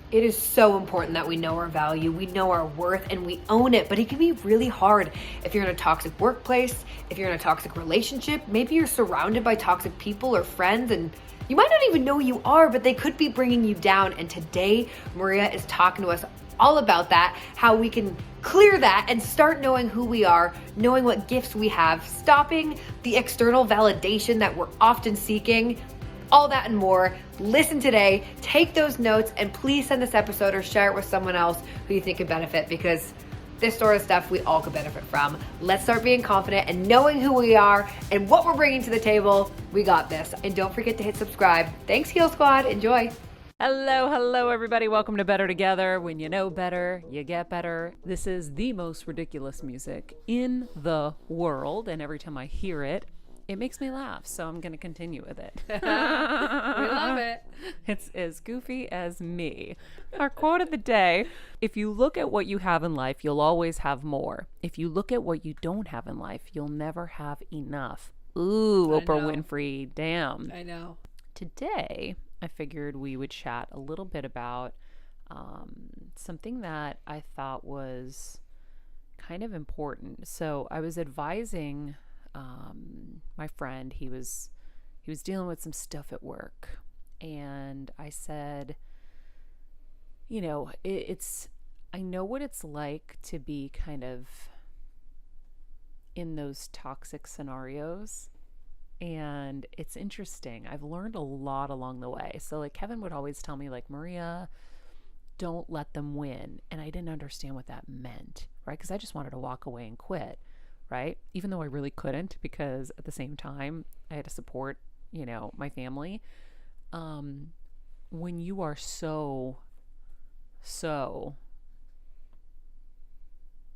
It is so important that we know our value, we know our worth, and we own it, but it can be really hard if you're in a toxic workplace, if you're in a toxic relationship, maybe you're surrounded by toxic people or friends, and you might not even know you are, but they could be bringing you down. And today, Maria is talking to us all about that, how we can clear that and start knowing who we are, knowing what gifts we have, stopping the external validation that we're often seeking. All that and more. Listen today, take those notes, and please send this episode or share it with someone else who you think could benefit, because this sort of stuff we all could benefit from. Let's start being confident and knowing who we are and what we're bringing to the table. We got this. And don't forget to hit subscribe. Thanks, Heal Squad. Enjoy. Hello, everybody. Welcome to Better Together. When you know better, you get better. This is the most ridiculous music in the world, and every time I hear it, it makes me laugh, so I'm going to continue with it. We love it. It's as goofy as me. Our quote of the day: if you look at what you have in life, you'll always have more. If you look at what you don't have in life, you'll never have enough. Ooh, Oprah Winfrey, damn. I know. Today, I figured we would chat a little bit about something that I thought was kind of important. So I was advising my friend. He was dealing with some stuff at work, and I said, you know, I know what it's like to be kind of in those toxic scenarios, and it's interesting. I've learned a lot along the way. So like Kevin would always tell me, like, Maria, don't let them win. And I didn't understand what that meant, right? Because I just wanted to walk away and quit, right? Even though I really couldn't, because at the same time I had to support, my family. When you are so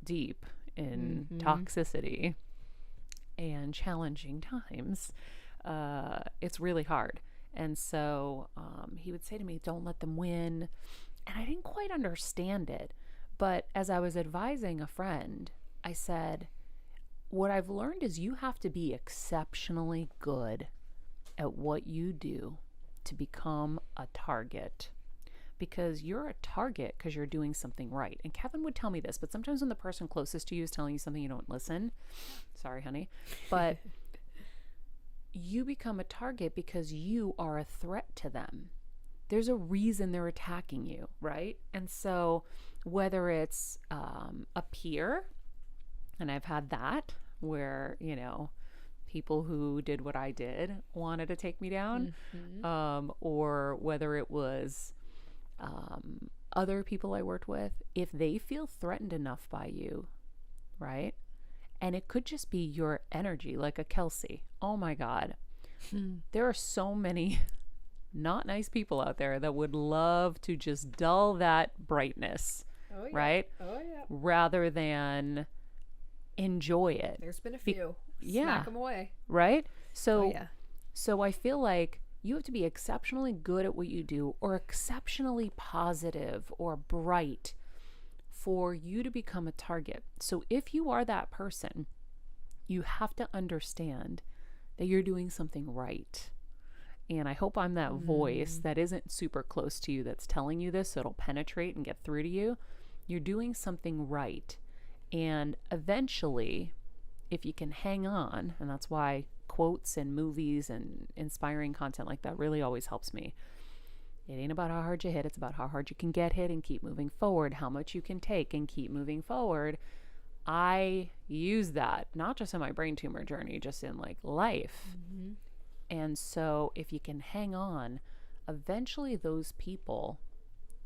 deep in toxicity and challenging times, it's really hard. And so he would say to me, don't let them win. And I didn't quite understand it. But as I was advising a friend, I said, what I've learned is you have to be exceptionally good at what you do to become a target. Because you're a target because you're doing something right. And Kevin would tell me this, but sometimes when the person closest to you is telling you something, you don't listen. Sorry, honey. But you become a target because you are a threat to them. There's a reason they're attacking you, right? And so whether it's a peer, and I've had that where, people who did what I did wanted to take me down, or whether it was other people I worked with, if they feel threatened enough by you, right? And it could just be your energy, like a Kelsey. Oh my God. There are so many not nice people out there that would love to just dull that brightness, right? Oh, yeah. Rather than enjoy it. There's been a few. Smack them away. Right? So, so I feel like you have to be exceptionally good at what you do, or exceptionally positive or bright for you to become a target. So if you are that person, you have to understand that you're doing something right. And I hope I'm that voice that isn't super close to you that's telling you this, so it'll penetrate and get through to you. You're doing something right. And eventually, if you can hang on, and that's why quotes and movies and inspiring content like that really always helps me. It ain't about how hard you hit. It's about how hard you can get hit and keep moving forward, how much you can take and keep moving forward. I use that, not just in my brain tumor journey, just in like life. And so if you can hang on, eventually those people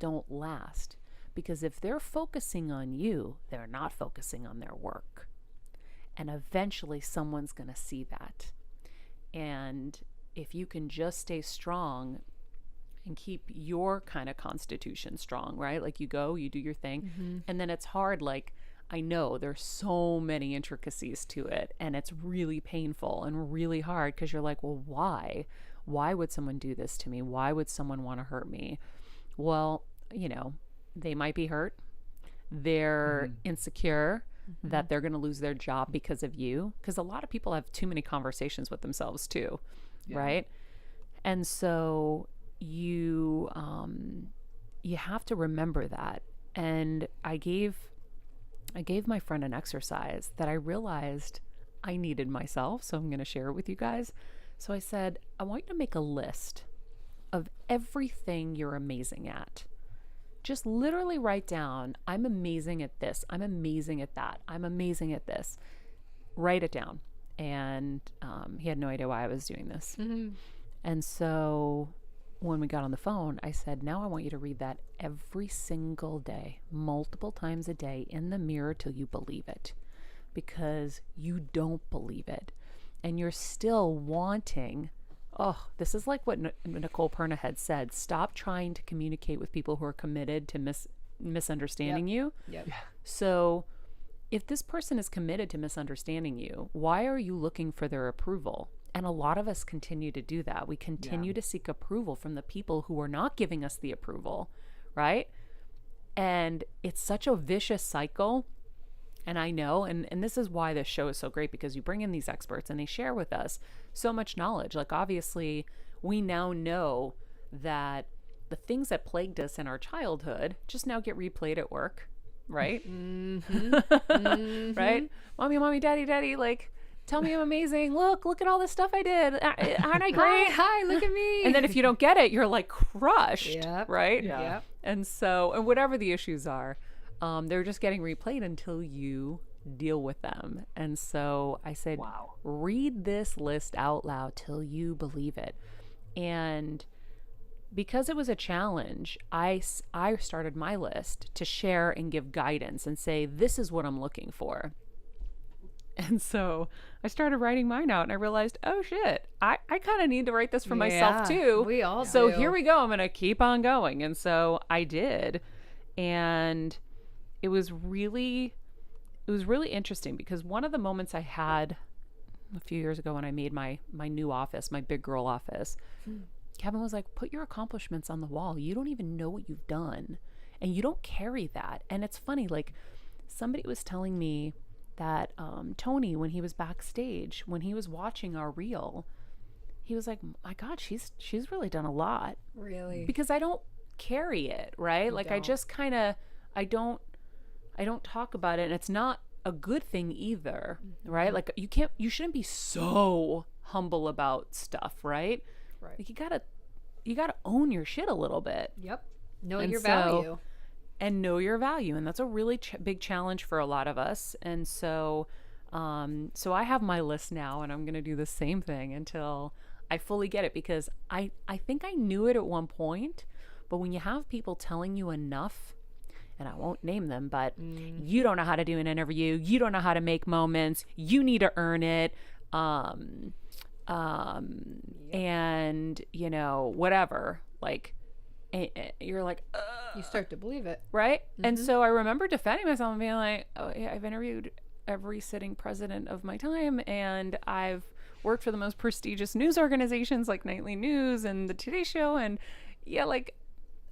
don't last. Because if they're focusing on you, they're not focusing on their work. And eventually someone's going to see that. And if you can just stay strong and keep your kind of constitution strong, right? Like you go, you do your thing. And then it's hard. Like, I know there's so many intricacies to it, and it's really painful and really hard because you're like, well, why? Why would someone do this to me? Why would someone want to hurt me? Well, they might be hurt. They're insecure that they're going to lose their job because of you. Because a lot of people have too many conversations with themselves too, right? And so you you have to remember that. And I gave my friend an exercise that I realized I needed myself. So I'm going to share it with you guys. So I said, I want you to make a list of everything you're amazing at. Just literally write down, I'm amazing at this. I'm amazing at that. I'm amazing at this. Write it down. And he had no idea why I was doing this. Mm-hmm. And so when we got on the phone, I said, now I want you to read that every single day, multiple times a day in the mirror till you believe it, because you don't believe it. And you're still wanting, this is like what Nicole Perna had said, stop trying to communicate with people who are committed to misunderstanding you. Yep. So if this person is committed to misunderstanding you, why are you looking for their approval? And a lot of us continue to do that. We continue to seek approval from the people who are not giving us the approval, right? And it's such a vicious cycle. And I know, and this is why this show is so great, because you bring in these experts and they share with us so much knowledge. Like, obviously, we now know that the things that plagued us in our childhood just now get replayed at work, right? Mm-hmm. Mm-hmm. Right? Mommy, daddy, like, tell me I'm amazing. Look at all this stuff I did. Aren't I great? Hi, look at me. And then if you don't get it, you're like crushed, yep. right? Yeah. Yep. And whatever the issues are, they're just getting replayed until you deal with them. And so I said, read this list out loud till you believe it. And because it was a challenge, I started my list to share and give guidance and say, this is what I'm looking for. And so I started writing mine out, and I realized, oh shit, I kind of need to write this for myself too. We all So do. Here we go. I'm going to keep on going. And so I did. And it was really interesting, because one of the moments I had a few years ago when I made my new office, my big girl office, Kevin was like, put your accomplishments on the wall. You don't even know what you've done, and you don't carry that. And it's funny, like, somebody was telling me that Tony, when he was backstage, when he was watching our reel, he was like, my God, she's really done a lot. Really? Because I don't carry it, right? Like, I just kind of, I don't talk about it, and it's not a good thing either, right? Like, you shouldn't be so humble about stuff, right? Right. Like, you gotta own your shit a little bit. Yep. Know your value. And know your value. And that's a really big challenge for a lot of us. And so I have my list now, and I'm going to do the same thing until I fully get it, because I think I knew it at one point, but when you have people telling you enough, and I won't name them, but you don't know how to do an interview, you don't know how to make moments, you need to earn it, and, you know, whatever, like, you're like, you start to believe it, right? And so I remember defending myself and being like, oh yeah, I've interviewed every sitting president of my time, and I've worked for the most prestigious news organizations like Nightly News and the Today Show, and yeah, like,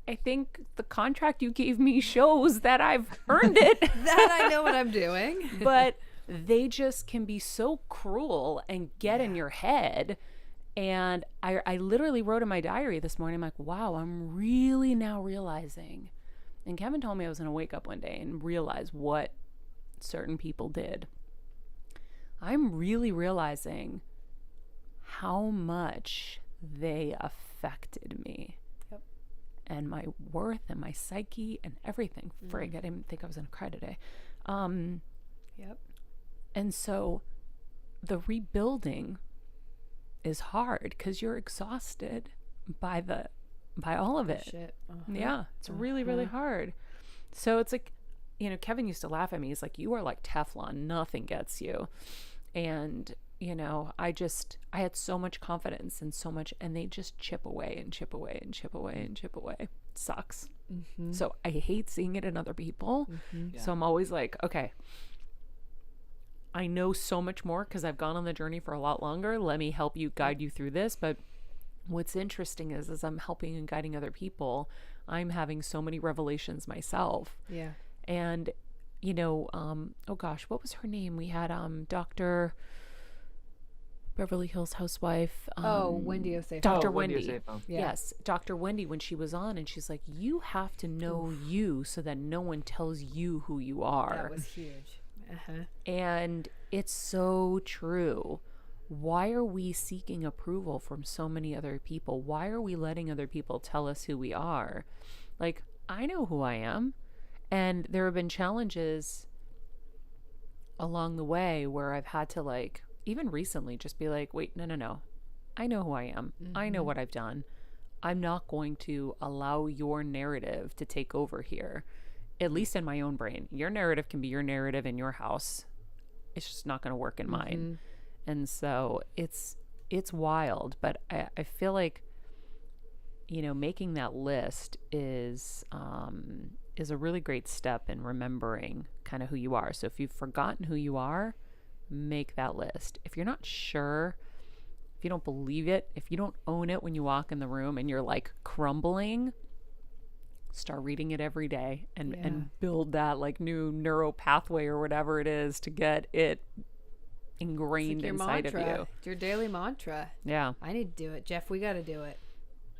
I think the contract you gave me shows that I've earned it. That I know what I'm doing. But they just can be so cruel and get in your head. And I literally wrote in my diary this morning, I'm like, wow, I'm really now realizing. And Kevin told me I was going to wake up one day and realize what certain people did. I'm really realizing how much they affected me. Yep. And my worth and my psyche and everything. I didn't think I was going to cry today. Yep. And so the rebuilding is hard because you're exhausted by all of it. Shit. Yeah, it's really, really hard. So it's like, you know, Kevin used to laugh at me. He's like, you are like Teflon, nothing gets you. And, you know, I had so much confidence and so much, and they just chip away and chip away and chip away and chip away. It sucks. Mm-hmm. So I hate seeing it in other people. Mm-hmm. Yeah. So I'm always like, okay, I know so much more because I've gone on the journey for a lot longer. Let me help you, guide you through this. But what's interesting is as I'm helping and guiding other people, I'm having so many revelations myself. Yeah. And, you know, oh gosh, what was her name? We had Dr. Beverly Hills housewife. Wendy Osafo. Dr. Wendy Wendy. Osafo. Yeah. Yes, Dr. Wendy, when she was on, and she's like, you have to know you so that no one tells you who you are. That was huge. And it's so true. Why are we seeking approval from so many other people? Why are we letting other people tell us who we are? Like, I know who I am. And there have been challenges along the way where I've had to, like, even recently just be like, wait, no. I know who I am. I know what I've done. I'm not going to allow your narrative to take over here, at least in my own brain. Your narrative can be your narrative in your house. It's just not going to work in mine. And so it's wild, but I feel like, you know, making that list is a really great step in remembering kind of who you are. So if you've forgotten who you are, make that list. If you're not sure, if you don't believe it, if you don't own it when you walk in the room and you're like crumbling, start reading it every day and build that like new neural pathway or whatever it is to get it ingrained your inside mantra. of you. It's your daily mantra. Yeah. I need to do it. Jeff, we got to do it.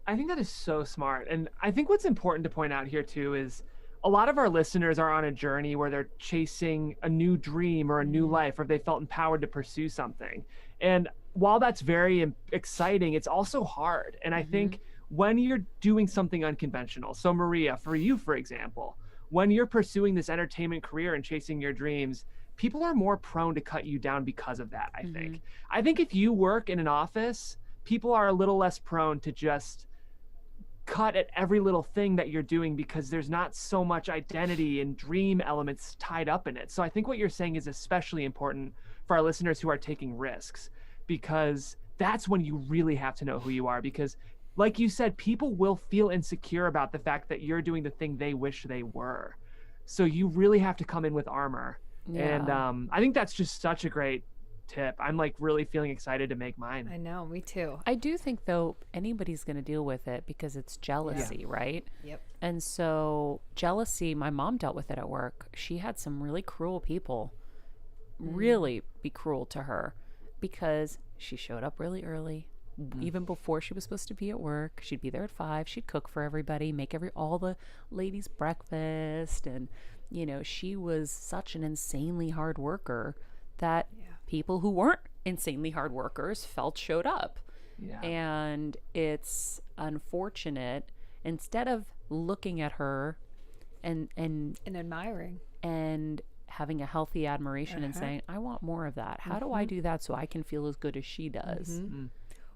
I think that is so smart. And I think what's important to point out here too is a lot of our listeners are on a journey where they're chasing a new dream or a new life, or they felt empowered to pursue something. And while that's very exciting, it's also hard. And I think when you're doing something unconventional, so Maria, for you, for example, when you're pursuing this entertainment career and chasing your dreams, people are more prone to cut you down because of that, I think. I think if you work in an office, people are a little less prone to just cut at every little thing that you're doing because there's not so much identity and dream elements tied up in it. So I think what you're saying is especially important for our listeners who are taking risks, because that's when you really have to know who you are. Because like you said, people will feel insecure about the fact that you're doing the thing they wish they were. So you really have to come in with armor. Yeah. And I think that's just such a great tip. I'm like really feeling excited to make mine. I know, me too. I do think though anybody's going to deal with it because it's jealousy, right? Yep. And so jealousy, my mom dealt with it at work. She had some really cruel people really be cruel to her because she showed up really early. Even before she was supposed to be at work, she'd be there at 5. She'd cook for everybody, make all the ladies breakfast, and you know, she was such an insanely hard worker that people who weren't insanely hard workers showed up. Yeah. And it's unfortunate. Instead of looking at her and admiring and having a healthy admiration and saying, I want more of that. How do I do that so I can feel as good as she does?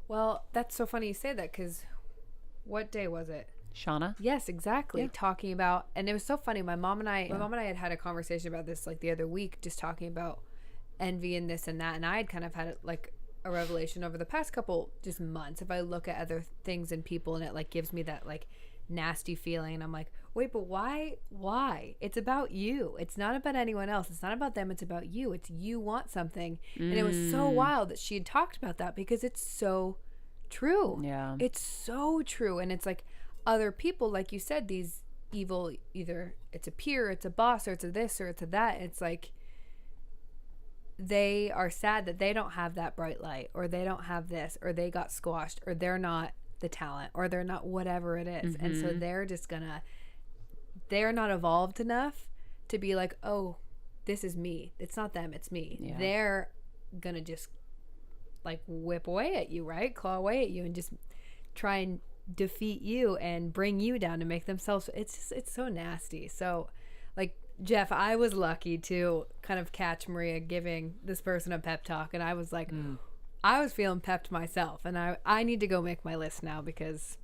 Well, that's so funny you say that, because what day was it? Shauna? Yes, exactly. Talking about, and it was so funny. My mom and I had a conversation about this like the other week, just talking about envy and this and that. And I had kind of had like a revelation over the past couple just months. If I look at other things and people, and it like gives me that like nasty feeling, and I'm like, wait, but why? It's about you. It's not about anyone else. It's not about them. It's about you. It's you want something. And it was so wild that she had talked about that, because it's so true. Yeah. It's so true. And it's like other people, like you said, these evil, either it's a peer, it's a boss, or it's a this, or it's a that. It's like they are sad that they don't have that bright light, or they don't have this, or they got squashed, or they're not the talent, or they're not whatever it is. And so they're just they're not evolved enough to be like, oh, this is me. It's not them, it's me. They're gonna just like whip away at you, right? Claw away at you and just try and defeat you and bring you down to make themselves. It's so nasty. So like, Jeff, I was lucky to kind of catch Maria giving this person a pep talk, and I was like, I was feeling pepped myself, and I need to go make my list now, because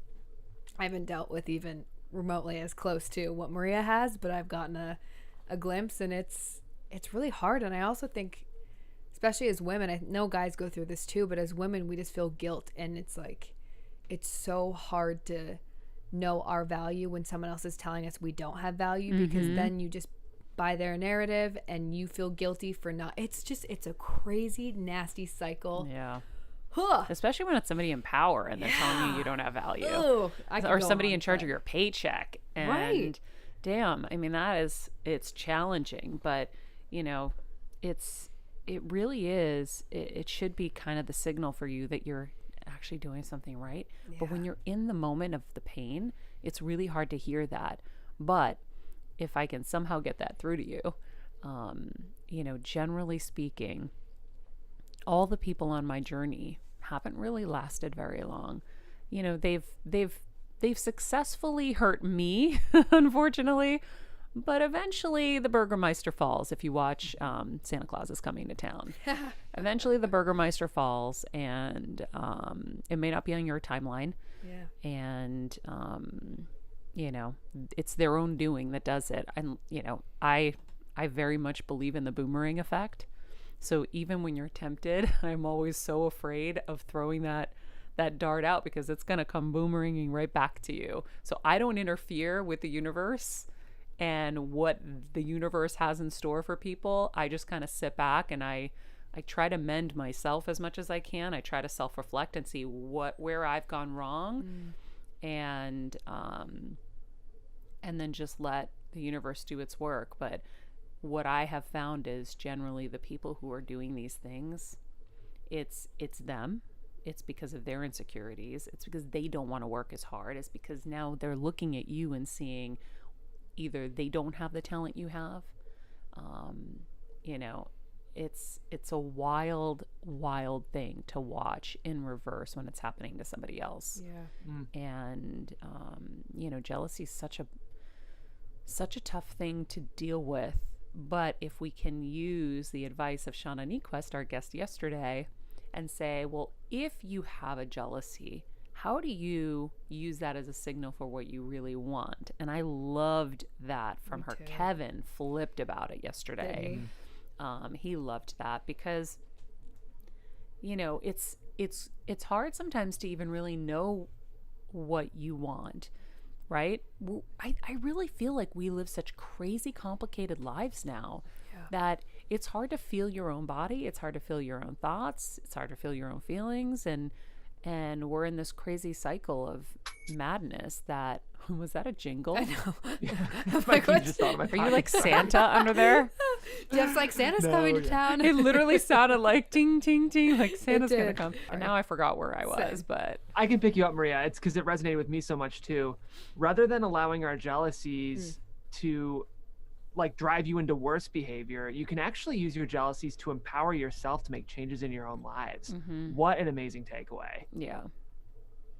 I haven't dealt with even remotely as close to what Maria has, but I've gotten a glimpse, and it's really hard. And I also think, especially as women, I know guys go through this too, but as women, we just feel guilt, and it's like, it's so hard to know our value when someone else is telling us we don't have value, because then you just buy their narrative and you feel guilty for not. It's a crazy, nasty cycle. Yeah. Especially when it's somebody in power and they're telling you don't have value. Or somebody in charge of your paycheck. And damn, I mean, it's challenging, but you know, it's it really is, it should be kind of the signal for you that you're actually doing something right. But when you're in the moment of the pain, it's really hard to hear that. But if I can somehow get that through to you, generally speaking, all the people on my journey haven't really lasted very long. They've successfully hurt me, unfortunately, but eventually the Burgermeister falls. If you watch Santa Claus is Coming to Town, eventually the Burgermeister falls, and it may not be on your timeline. Yeah. And it's their own doing that does it. And I very much believe in the boomerang effect. So even when you're tempted, I'm always so afraid of throwing that dart out, because it's going to come boomeranging right back to you. So I don't interfere with the universe and what the universe has in store for people. I just kind of sit back and I try to mend myself as much as I can. I try to self-reflect and see where I've gone wrong, and then just let the universe do its work. But what I have found is generally the people who are doing these things, it's them. It's because of their insecurities. It's because they don't want to work as hard. It's because now they're looking at you and seeing either they don't have the talent you have. It's a wild thing to watch in reverse when it's happening to somebody else. Yeah. And jealousy is such a tough thing to deal with. But if we can use the advice of Shauna Niequist, our guest yesterday, and say, well, if you have a jealousy, how do you use that as a signal for what you really want? And I loved that from her. Kevin flipped about it yesterday. He loved that because, it's hard sometimes to even really know what you want, right? I really feel like we live such crazy complicated lives now that it's hard to feel your own body. It's hard to feel your own thoughts. It's hard to feel your own feelings. And we're in this crazy cycle of madness that, was that a jingle? I know. Are you like Santa under there? Jeff's like, Santa's coming to town. It literally sounded like ting, ting, ting, like Santa's going to come. And now I forgot where I was, but. I can pick you up, Maria. It's because it resonated with me so much too. Rather than allowing our jealousies to drive you into worse behavior, you can actually use your jealousies to empower yourself to make changes in your own lives. What an amazing takeaway. Yeah.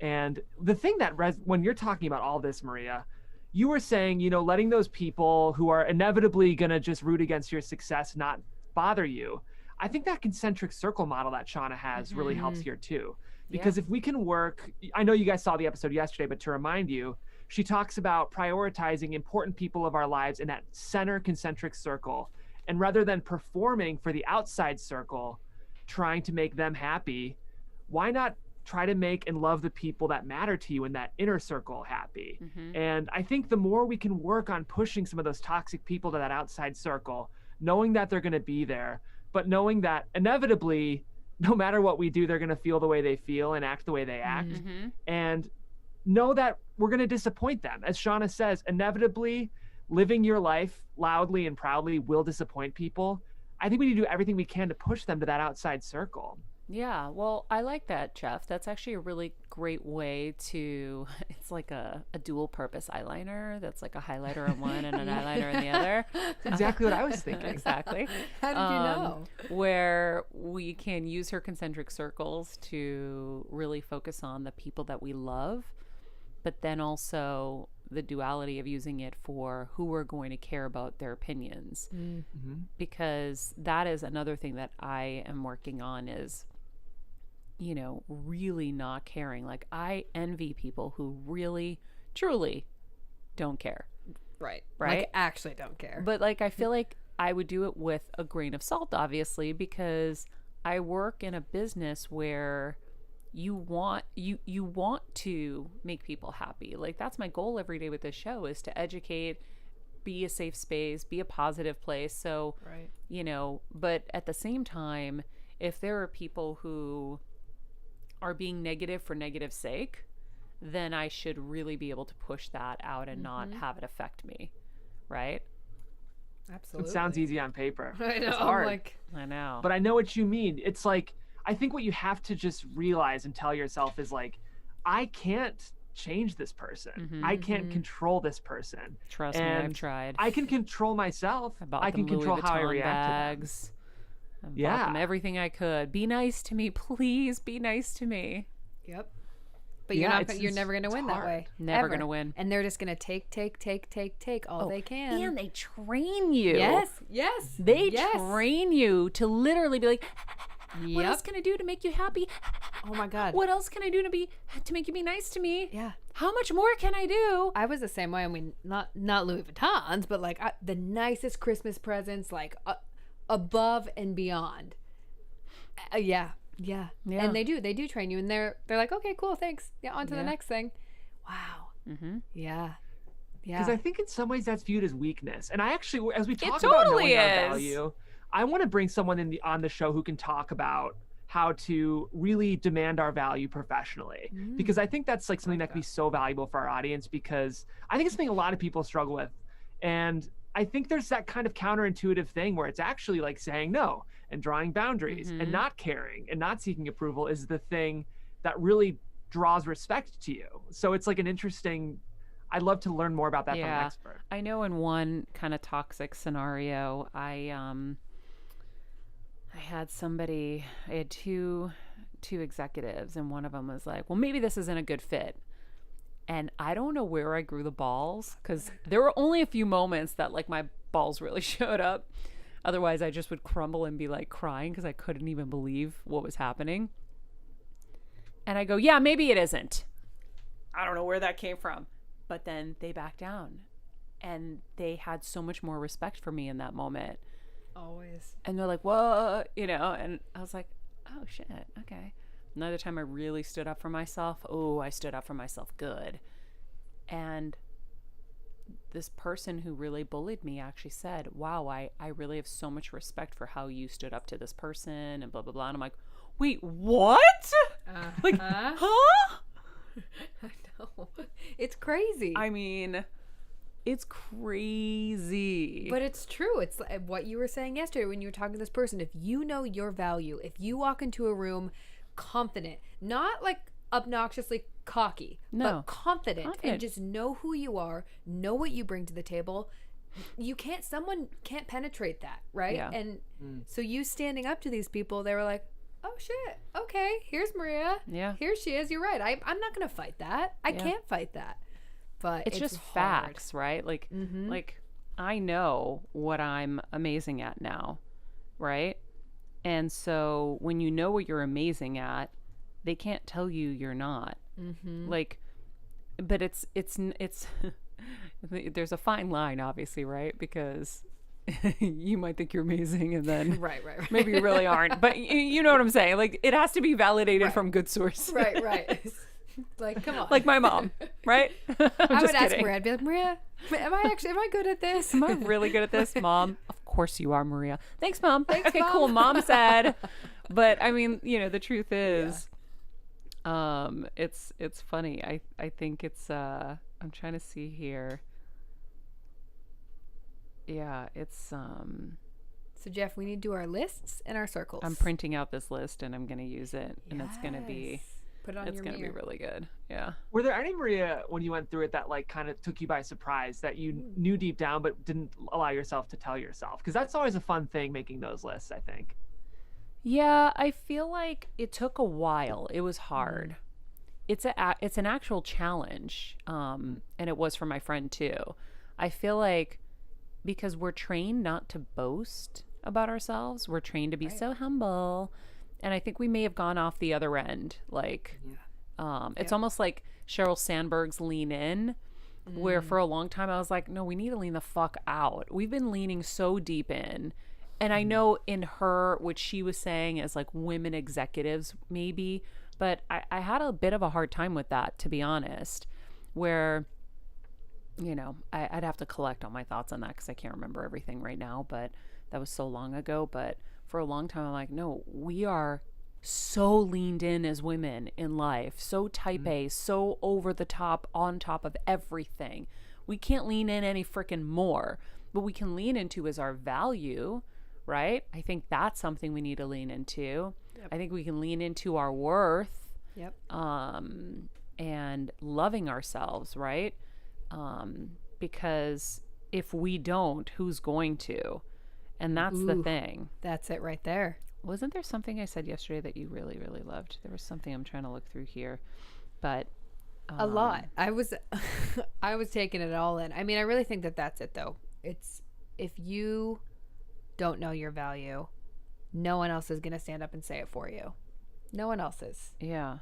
And the thing that when you're talking about all this, Maria, you were saying, letting those people who are inevitably going to just root against your success not bother you. I think that concentric circle model that Shauna has really helps here too. Because if we can work, I know you guys saw the episode yesterday, but to remind you, she talks about prioritizing important people of our lives in that center concentric circle. And rather than performing for the outside circle, trying to make them happy, why not try to make and love the people that matter to you in that inner circle happy? And I think the more we can work on pushing some of those toxic people to that outside circle, knowing that they're going to be there, but knowing that inevitably, no matter what we do, they're going to feel the way they feel and act the way they act. And know that we're going to disappoint them. As Shauna says, inevitably living your life loudly and proudly will disappoint people. I think we need to do everything we can to push them to that outside circle. Yeah, well, I like that, Jeff. That's actually a really great way to, it's like a dual purpose eyeliner. That's like a highlighter on one and an eyeliner on the other. That's exactly what I was thinking. Exactly. How did you know? Where we can use her concentric circles to really focus on the people that we love, but then also the duality of using it for who we're going to care about their opinions. Because that is another thing that I am working on is, really not caring. Like, I envy people who really, truly don't care. Right. Right? Actually don't care. But I feel like I would do it with a grain of salt, obviously, because I work in a business where you want to make people happy. Like, that's my goal every day with this show, is to educate, be a safe space, be a positive place. So, but at the same time, if there are people who are being negative for negative sake, then I should really be able to push that out and not have it affect me. Right? Absolutely. It sounds easy on paper. I know. It's hard. I'm like, I know. But I know what you mean. It's like, I think what you have to just realize and tell yourself is like, I can't change this person. I can't control this person. Trust me, I've tried. I can control myself. I bought I can them control Louis how I Vuitton react bags. I bought Yeah. them everything I could. Be nice to me, please. Be nice to me. yep. But Yeah, you're never going to win that hard. way. Never Ever. gonna win. And they're just going to take all they can. And they train you. Yes. They yes. train you to literally be like, what Yep. else can I do to make you happy? Oh my God. What else can I do to make you be nice to me? Yeah. How much more can I do? I was the same way. I mean, not Louis Vuittons, but like the nicest Christmas presents, like above and beyond. Yeah. And they do train you, and they're like, okay, cool, thanks. Yeah, on to the next thing. Wow. Mm-hmm. Yeah. Because I think in some ways that's viewed as weakness. And I actually, as we talk about totally knowing our is. value, I want to bring someone on the show who can talk about how to really demand our value professionally. Because I think that's like something that can be so valuable for our audience, because I think it's something a lot of people struggle with. And I think there's that kind of counterintuitive thing where it's actually like saying no and drawing boundaries and not caring and not seeking approval is the thing that really draws respect to you. So it's like an interesting, I'd love to learn more about that from an expert. I know in one kind of toxic scenario, I had two executives, and one of them was like, well, maybe this isn't a good fit. And I don't know where I grew the balls, because there were only a few moments that like my balls really showed up. Otherwise, I just would crumble and be like crying because I couldn't even believe what was happening. And I go, yeah, maybe it isn't. I don't know where that came from. But then they backed down, and they had so much more respect for me in that moment. Always. And they're like, what? And I was like, oh shit, okay. Another time I really stood up for myself. Oh, I stood up for myself good. And this person who really bullied me actually said, wow, I really have so much respect for how you stood up to this person and blah, blah, blah. And I'm like, wait, what? Like, huh? I know. It's crazy. I mean, it's crazy. But it's true. It's like what you were saying yesterday when you were talking to this person. If you know your value, if you walk into a room confident, not like obnoxiously cocky, but confident, and just know who you are, know what you bring to the table, someone can't penetrate that, right? Yeah. And so you standing up to these people, they were like, oh shit, okay, here's Maria. Yeah. Here she is. You're right. I'm not going to fight that. I can't fight that. But it's just hard. facts, right? Like, like I know what I'm amazing at now, right? And so when you know what you're amazing at, they can't tell you you're not. Like, but it's there's a fine line, obviously, right? Because you might think you're amazing, and then right. maybe you really aren't. But you know what I'm saying? Like, it has to be validated from good source. Right. Like, come on. Like my mom, right? I would ask kidding. Maria. I'd be like, Maria, am I good at this? Am I really good at this, Mom? Of course you are, Maria. Thanks, Mom. Okay, Mom. cool. Mom said. But I mean, the truth is, it's funny. I think it's I'm trying to see here. Yeah, it's So Jeff, we need to do our lists and our circles. I'm printing out this list and I'm gonna use it, and it's gonna be Put it on it's your gonna mirror. be really good. Yeah. Were there any, Maria, when you went through it, that like kind of took you by surprise, that you knew deep down but didn't allow yourself to tell yourself? Because that's always a fun thing, making those lists, I think. Yeah, I feel like it took a while. It was hard. It's an actual challenge, and it was for my friend too. I feel like because we're trained not to boast about ourselves, we're trained to be so humble, and I think we may have gone off the other end. Like, it's almost like Sheryl Sandberg's Lean In, where for a long time I was like, no, we need to lean the fuck out. We've been leaning so deep in. And I know in her, what she was saying is like women executives maybe, but I had a bit of a hard time with that, to be honest, where, I'd have to collect all my thoughts on that because I can't remember everything right now, but that was so long ago. But for a long time, I'm like, no, we are so leaned in as women in life, so type A, so over the top, on top of everything. We can't lean in any freaking more. we can lean into is our value, right? I think that's something we need to lean into. Yep. I think we can lean into our worth. Yep. And loving ourselves, right? Because if we don't, who's going to? And that's the thing. That's it right there. Wasn't there something I said yesterday that you really, really loved? There was something I'm trying to look through here, but a lot. I was taking it all in. I mean, I really think that that's it though. It's if you don't know your value, no one else is going to stand up and say it for you. No one else is. Yeah.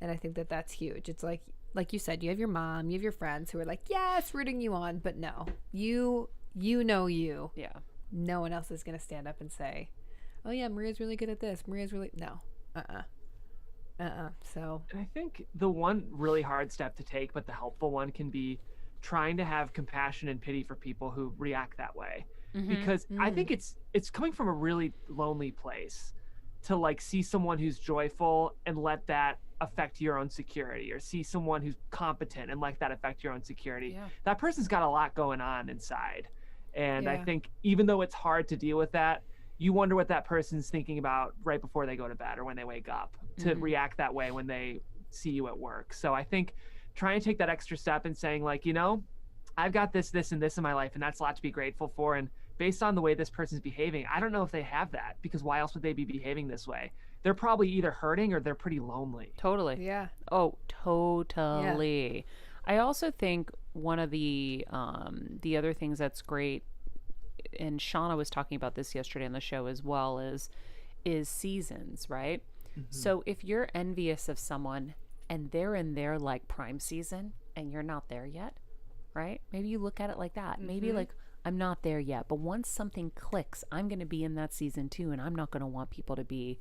And I think that that's huge. It's like you said, you have your mom, you have your friends who are like, yes, rooting you on, but no, you know you. Yeah. No one else is going to stand up and say, oh yeah, Maria's really good at this. Maria's really, no. So. And I think the one really hard step to take, but the helpful one, can be trying to have compassion and pity for people who react that way. Because I think it's coming from a really lonely place to like see someone who's joyful and let that affect your own security, or see someone who's competent and let that affect your own security. Yeah. That person's got a lot going on inside. And I think even though it's hard to deal with that, you wonder what that person's thinking about right before they go to bed or when they wake up to react that way when they see you at work. So I think trying to take that extra step and saying like, you know, I've got this, and this in my life, and that's a lot to be grateful for. And based on the way this person's behaving, I don't know if they have that, because why else would they be behaving this way? They're probably either hurting or they're pretty lonely. Totally. Yeah. Oh, totally. Yeah. I also think one of the other things that's great, and Shauna was talking about this yesterday on the show as well, is seasons, right? So if you're envious of someone and they're in their like prime season and you're not there yet, right? Maybe you look at it like that. Maybe like, I'm not there yet, but once something clicks, I'm going to be in that season too, and I'm not going to want people to be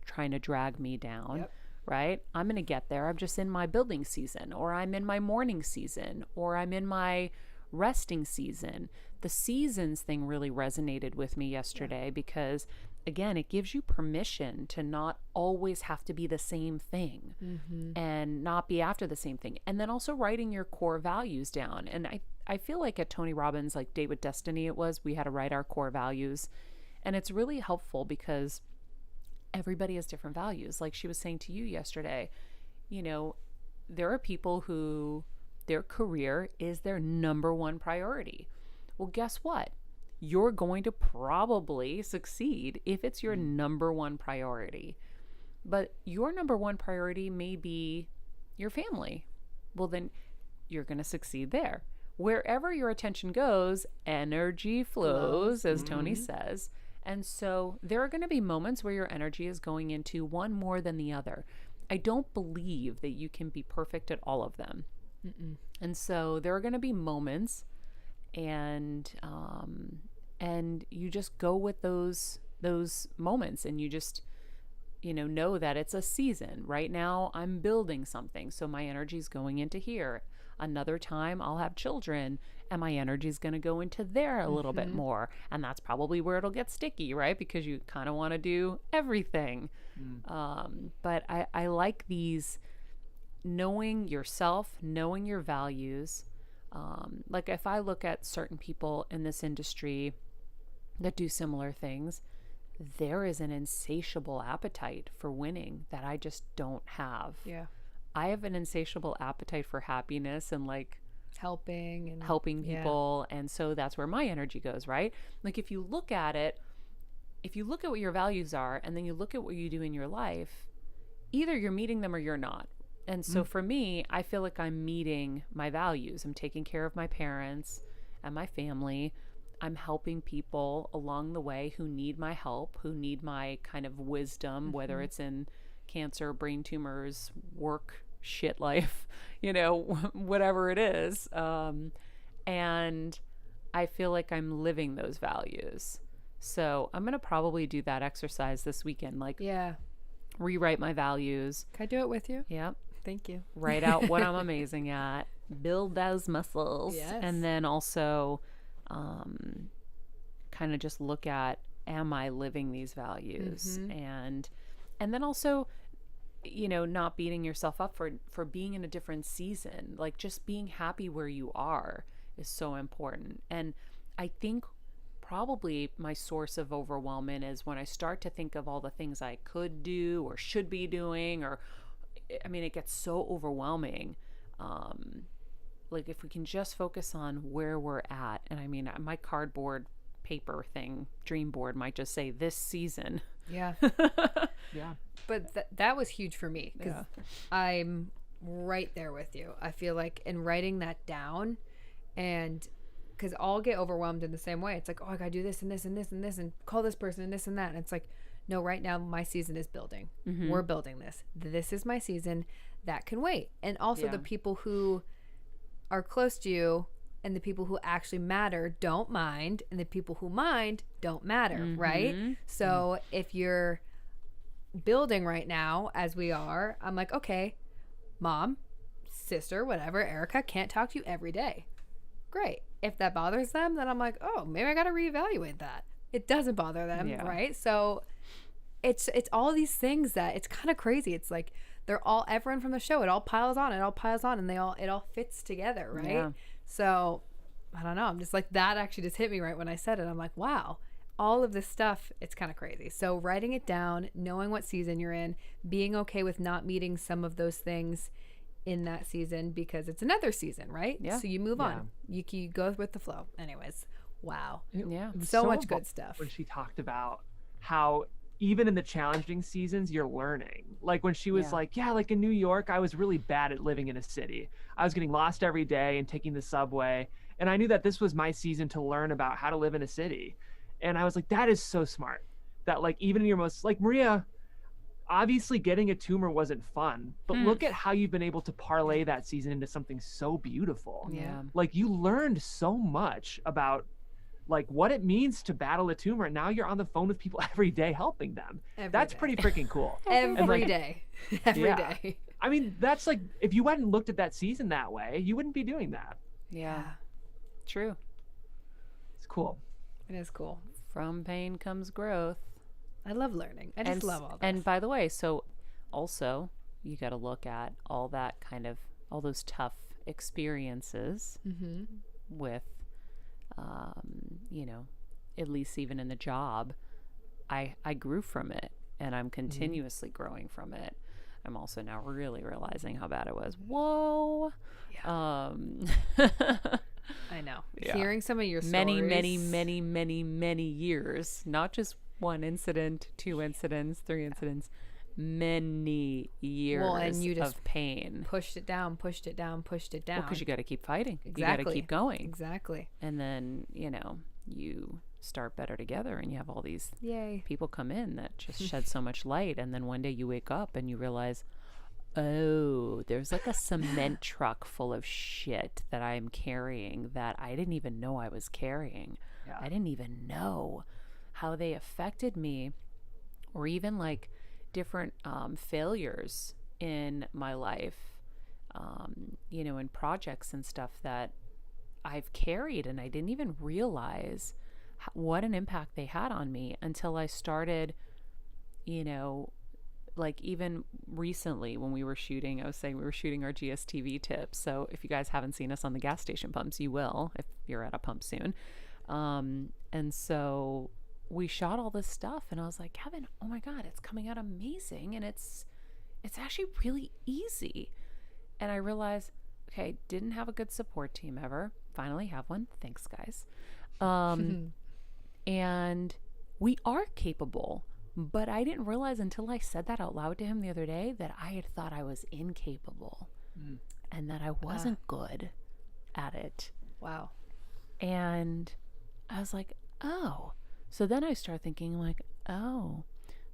trying to drag me down, right? I'm going to get there. I'm just in my building season, or I'm in my morning season, or I'm in my resting season. The seasons thing really resonated with me yesterday because, again, it gives you permission to not always have to be the same thing and not be after the same thing. And then also writing your core values down. And I feel like at Tony Robbins, like Date with Destiny, we had to write our core values. And it's really helpful because everybody has different values. Like she was saying to you yesterday, you know, there are people who their career is their number one priority. Well, guess what? You're going to probably succeed if it's your number one priority. But your number one priority may be your family. Well, then you're going to succeed there. Wherever your attention goes, energy flows, as Tony says. And so there are going to be moments where your energy is going into one more than the other. I don't believe that you can be perfect at all of them. And so there are going to be moments, and you just go with those moments, and you just, you know that it's a season. Right now I'm building something, so my energy is going into here. Another time I'll have children and my energy is going to go into there a little bit more, and that's probably where it'll get sticky, right? Because you kind of want to do everything. But I like these, knowing yourself, knowing your values. Like if I look at certain people in this industry that do similar things, there is an insatiable appetite for winning that I just don't have. Yeah. I have an insatiable appetite for happiness and like helping people. And so that's where my energy goes, right? Like if you look at what your values are, and then you look at what you do in your life, either you're meeting them or you're not. And so for me, I feel like I'm meeting my values. I'm taking care of my parents and my family. I'm helping people along the way who need my help, who need my kind of wisdom, whether it's in cancer, brain tumors, work, shit life, whatever it is. And I feel like I'm living those values. So I'm going to probably do that exercise this weekend. Like, rewrite my values. Can I do it with you? Yep. Thank you. Write out what I'm amazing at, build those muscles. Yes. And then also kind of just look at, am I living these values? And then also, not beating yourself up for being in a different season. Like just being happy where you are is so important. And I think probably my source of overwhelming is when I start to think of all the things I could do or should be doing, or I mean, it gets so overwhelming. Like if we can just focus on where we're at, and I mean, my cardboard paper thing, dream board, might just say this season. Yeah. Yeah. But that was huge for me because I'm right there with you. I feel like in writing that down, and because I'll get overwhelmed in the same way. It's like, oh, I gotta do this and this and this and this and call this person and this and that. And it's like, no, right now my season is building. We're building this. This is my season. That can wait. And also the people who are close to you and the people who actually matter don't mind, and the people who mind don't matter, right? So if you're building right now, as we are, I'm like, okay, mom, sister, whatever, Erica can't talk to you every day. Great. If that bothers them, then I'm like, oh, maybe I got to reevaluate that. It doesn't bother them, right? So it's all these things that it's kind of crazy. It's like everyone from the show, it all piles on, and it all fits together, right? Yeah. So I don't know. I'm just like, that actually just hit me right when I said it. I'm like, wow, all of this stuff, it's kind of crazy. So writing it down, knowing what season you're in, being okay with not meeting some of those things in that season because it's another season, right? Yeah. So you move on. You go with the flow. Anyways, wow. Yeah. So much good stuff. When she talked about how even in the challenging seasons, you're learning. Like when she was like, like in New York, I was really bad at living in a city. I was getting lost every day and taking the subway. And I knew that this was my season to learn about how to live in a city. And I was like, that is so smart. That like even in your most, like Maria, obviously getting a tumor wasn't fun, but look at how you've been able to parlay that season into something so beautiful. Yeah. Like you learned so much about like what it means to battle a tumor. And now you're on the phone with people every day helping them. That's pretty freaking cool. Every day. Every day. I mean, that's like, if you hadn't looked at that season that way, you wouldn't be doing that. Yeah. True. It's cool. It is cool. From pain comes growth. I love learning. I just love all this. And by the way, so also you got to look at all that kind of, all those tough experiences with, you know, at least even in the job, I grew from it, and I'm continuously growing from it. I'm also now really realizing how bad it was. Whoa. Yeah. I know. Yeah. Hearing some of your stories. Many years, not just one incident, 2 incidents, 3 incidents, many years and you just of pain. Pushed it down. Well, because you got to keep fighting. Exactly. You got to keep going. Exactly. And then, you know, you start better together, and you have all these people come in that just shed so much light. And then one day you wake up and you realize, oh, there's like a cement truck full of shit that I'm carrying that I didn't even know I was carrying. Yeah. I didn't even know how they affected me, or even like different failures in my life, you know, in projects and stuff that I've carried, and I didn't even realize what an impact they had on me until I started, you know, like even recently when we were shooting, I was saying we were shooting our GSTV tips. So if you guys haven't seen us on the gas station pumps, you will if you're at a pump soon. And so we shot all this stuff, and I was like, Kevin, oh my God, it's coming out amazing. And it's actually really easy. And I realized, okay, didn't have a good support team ever. Finally have one. Thanks, guys. And we are capable, but I didn't realize until I said that out loud to him the other day that I had thought I was incapable and that I wasn't good at it. Wow. And I was like, oh. So then I start thinking like, oh,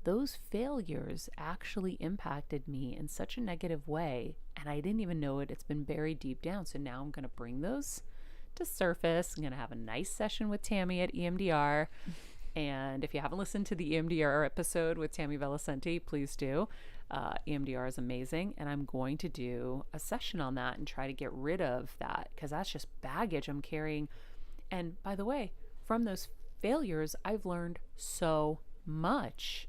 those failures actually impacted me in such a negative way, and I didn't even know it. It's been buried deep down. So now I'm going to bring those to surface. I'm going to have a nice session with Tammy at EMDR. And if you haven't listened to the EMDR episode with Tammy Vellicenti, please do. EMDR is amazing. And I'm going to do a session on that and try to get rid of that, because that's just baggage I'm carrying. And by the way, from those failures, I've learned so much.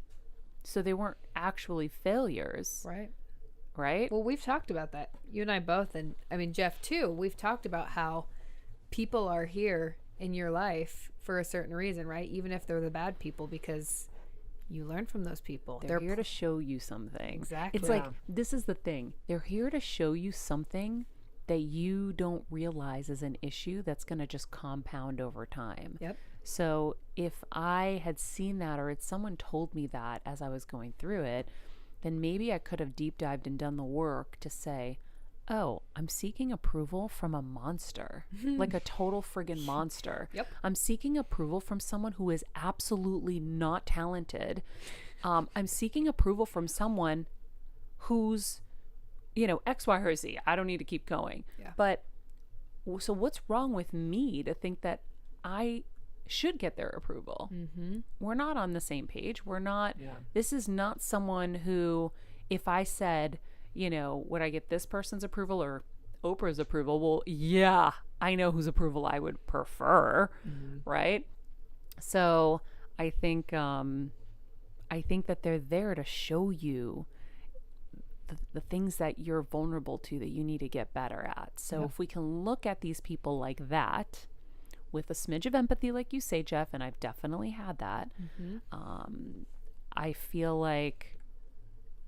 So they weren't actually failures. Right? Well, we've talked about that. You and I both, and I mean, Jeff too. We've talked about how people are here in your life for a certain reason, right? Even if they're the bad people, because you learn from those people. They're here to show you something. Exactly. It's like, this is the thing. They're here to show you something that you don't realize is an issue that's going to just compound over time. Yep. So if I had seen that, or if someone told me that as I was going through it, then maybe I could have deep dived and done the work to say, oh, I'm seeking approval from a monster, like a total friggin' monster. Yep. I'm seeking approval from someone who is absolutely not talented. I'm seeking approval from someone who's, X, Y, or Z. I don't need to keep going. Yeah. But so what's wrong with me to think that I should get their approval? Mm-hmm. We're not on the same page. We're not, this is not someone who, if I said, would I get this person's approval or Oprah's approval? Well, yeah, I know whose approval I would prefer, right? So I think that they're there to show you the things that you're vulnerable to that you need to get better at. So if we can look at these people like that, with a smidge of empathy, like you say, Jeff, and I've definitely had that, I feel like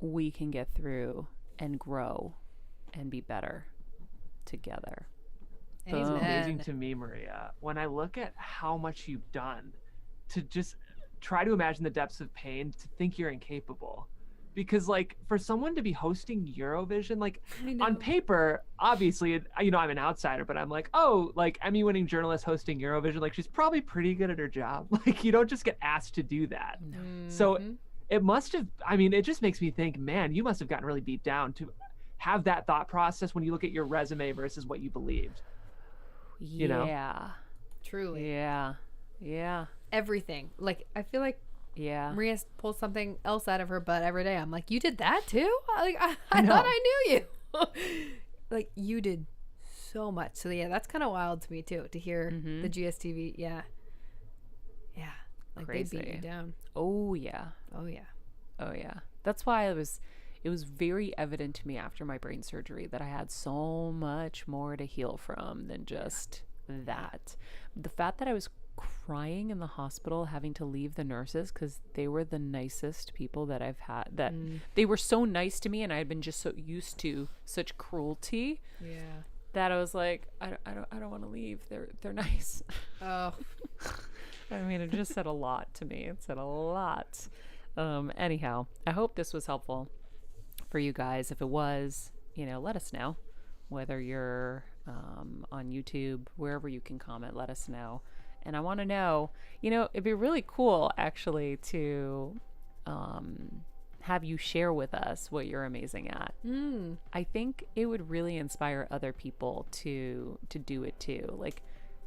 we can get through and grow and be better together. It's amazing to me, Maria, when I look at how much you've done, to just try to imagine the depths of pain, to think you're incapable. Because like for someone to be hosting Eurovision, like on paper, obviously, I'm an outsider, but I'm like, oh, like Emmy-winning journalist hosting Eurovision, like she's probably pretty good at her job. Like you don't just get asked to do that. So it must have, it just makes me think, man, you must have gotten really beat down to have that thought process when you look at your resume versus what you believed. Yeah. Truly. Yeah. Everything. Like, I feel like Maria pulls something else out of her butt every day. I'm like, you did that too? I thought I knew you. Like, you did so much. So yeah, that's kind of wild to me too, to hear the GSTV. Yeah. Like Crazy. They beat you down. Oh yeah. That's why it was very evident to me after my brain surgery that I had so much more to heal from than just that. The fact that I was crying in the hospital, having to leave the nurses because they were the nicest people that I've had, that they were so nice to me, and I had been just so used to such cruelty that I was like, I don't want to leave. They're nice. Oh. It just said a lot to me. It said a lot. Anyhow, I hope this was helpful for you guys. If it was, let us know. Whether you're on YouTube, wherever you can comment, let us know. And I want to know, it'd be really cool actually to have you share with us what you're amazing at. I think it would really inspire other people to do it too. Like,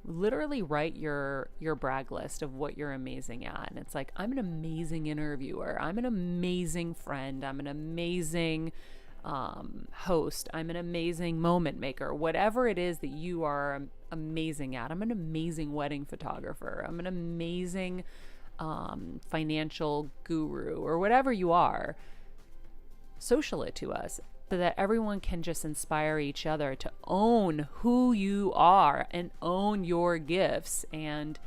literally write your brag list of what you're amazing at. And it's like, I'm an amazing interviewer. I'm an amazing friend. I'm an amazing host. I'm an amazing moment maker. Whatever it is that you are amazing at. I'm an amazing wedding photographer. I'm an amazing financial guru, or whatever you are. Social it to us, so that everyone can just inspire each other to own who you are and own your gifts, and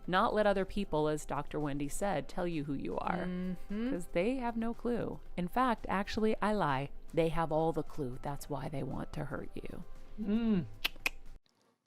not let other people, as Dr. Wendy said, tell you who you are, because they have no clue. In fact, actually, I lie. They have all the clue. That's why they want to hurt you.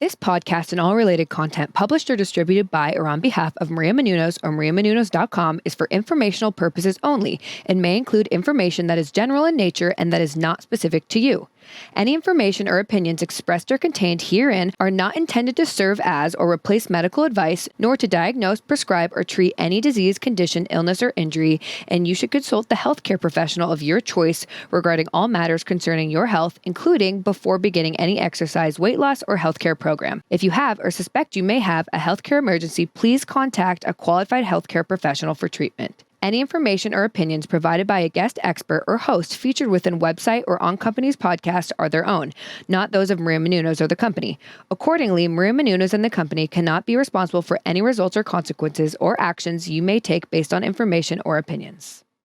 This podcast and all related content published or distributed by or on behalf of Maria Menounos or MariaMenounos.com is for informational purposes only and may include information that is general in nature and that is not specific to you. Any information or opinions expressed or contained herein are not intended to serve as or replace medical advice, nor to diagnose, prescribe, or treat any disease, condition, illness, or injury, and you should consult the healthcare professional of your choice regarding all matters concerning your health, including before beginning any exercise, weight loss, or healthcare program. If you have or suspect you may have a healthcare emergency, please contact a qualified healthcare professional for treatment. Any information or opinions provided by a guest expert or host featured within website or on company's podcast are their own, not those of Maria Menounos or the company. Accordingly, Maria Menounos and the company cannot be responsible for any results or consequences or actions you may take based on information or opinions.